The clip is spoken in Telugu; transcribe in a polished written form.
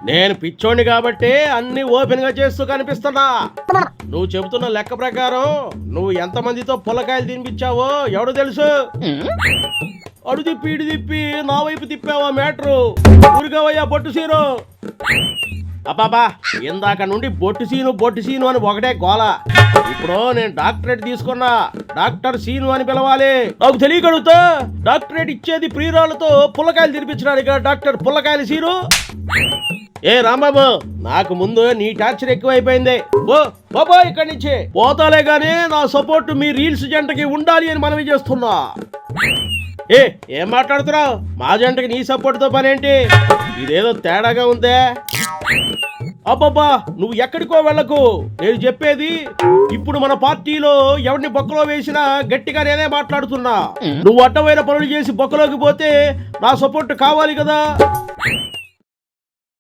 నేను పిచ్చోడిని కాబట్టి అన్ని ఓపెన్ గా చేస్తూ కనిపిస్తున్నా. నువ్వు చెబుతున్న లెక్క ప్రకారం నువ్వు ఎంతమందితో పుల్లకాయలు తినిపించావో ఎవడు తెలుసు? అడు తిప్పి ఇటు తిప్పి నా వైపు తిప్పావా మ్యాటరు? ఊరుగావయ్యా బొట్టు సీను. అబ్బాబా, ఇందాక నుండి బొట్టు సీను అని ఒకటే గోల. ఇప్పుడు నేను డాక్టరేట్ తీసుకున్నా, డాక్టర్ సీను అని పిలవాలి. నాకు తెలియగలుగుతా డాక్టరేట్ ఇచ్చేది ప్రియురాలతో పుల్లకాయలు తినిపించడానికి డాక్టర్ పుల్లకాయలు సీను. ఏ రాంబాబు, నాకు ముందు నీ టార్చర్ ఎక్కువైపోయింది. ఓ ఇక్కడి నుంచి పోతాలే గానీ నా సపోర్ట్ మీ రీల్స్ జంటకి ఉండాలి అని మనవి చేస్తున్నా. ఏం మాట్లాడుతున్నావు? మా జంటకి నీ సపోర్ట్ తో పనేంటి? ఇదేదో తేడాగా ఉందే. అబ్బబ్బా, నువ్వు ఎక్కడికో వెళ్ళకు. నేను చెప్పేది ఇప్పుడు మన పార్టీలో ఎవరిని బొక్కలో వేసినా గట్టిగా నేనే మాట్లాడుతున్నా. నువ్వు అడ్డమైన పనులు చేసి బొక్కలోకి పోతే నా సపోర్ట్ కావాలి కదా.